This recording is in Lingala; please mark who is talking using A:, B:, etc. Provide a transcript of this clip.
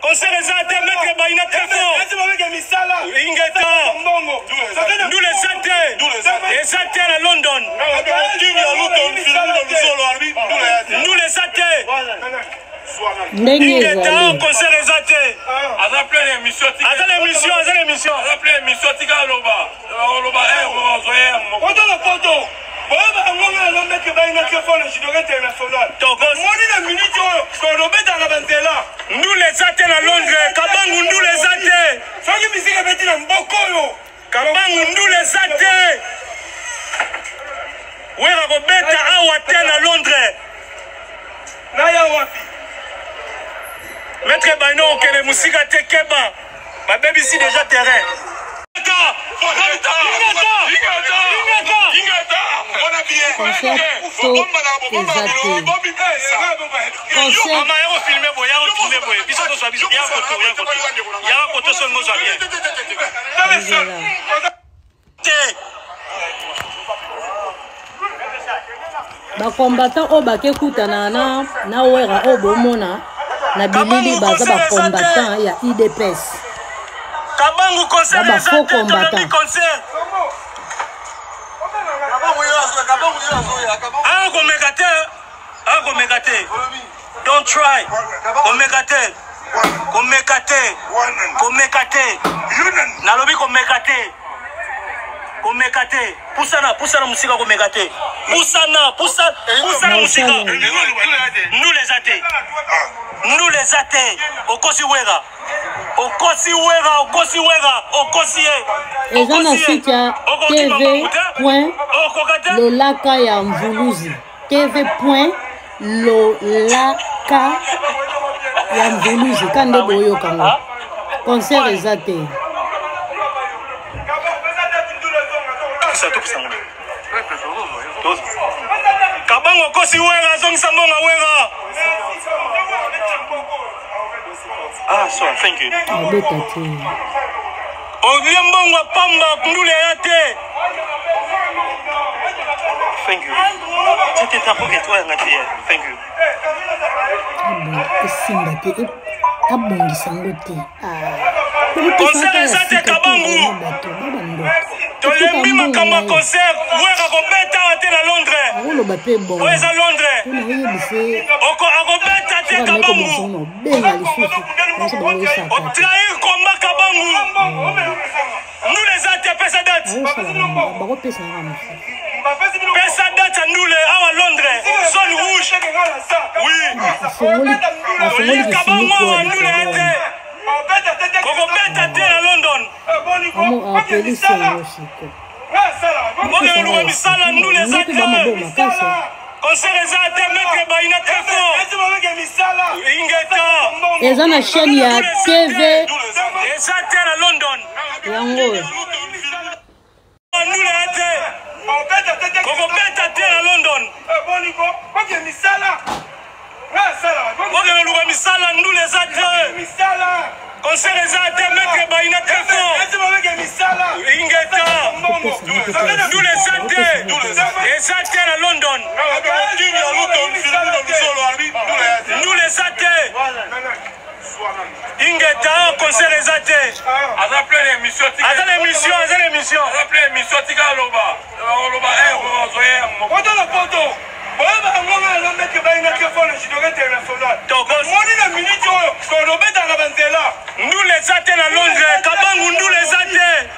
A: Concert ezate maître Baina très fort. Ingeta. Nous les athées. Les athées à London. Nous les athées. Ingeta concert ezate.
B: Azapele l'émission.
A: Azapele l'émission tika loba. Loba nous les athées à Londres, Kabangu nous les athées. Kabangu nous les athées. Wera Robeta Awaten à Londres. Maître Baino Okele Musika Tekeba. Ma baby ici déjà terrain.
C: Ba combattant o ba ke kutana na wera o bomona na bilili baza ba combattant ya IDPS.
A: Kabangu concert les athées concert. Don't try. Komekate. Nalobi komekate. Poussana musika komekate. Poussana musika. Nous les athées. Okosi wera.
C: Eza na site ya tv.lolaka ya Mvuluzi. tv.lolaka ya Mvuluzi. Kande boyo kango. Concert eza te.
A: Kabango kosi wera zongisa mbonga wera. Sorry, thank you. Oyembonga pamba kundule yate. Thank you. C'était un peu que toi ngati. Thank you. Concert ezate Kabangu. Tolembi makamba concert wera kobeta ate na Londres. Weza Londres. Akobeta ate Kabangu. Trahir combat Kabangu. Nous les athées pesa date. Pesa date nous les à Londres. Zone rouge. Oui. Kabangu nous les athées. Kokobeta ate na London. Nous les athées. Concert ezate maître Baina très fort. Ingeta.
C: Eza na chaîne ya TV
A: ezate à London.
C: Yango.
A: Nous les athées. Kokobeta ate na London. Nous les athées. Concert ezate maître Baina très fort. Ingeta. Nous les athées. Ezate à London. Nous les athées. Ingeta concert ezate.
B: Azapele l'émission.
A: Nous les athées à Londres, Kabangu nous les athées.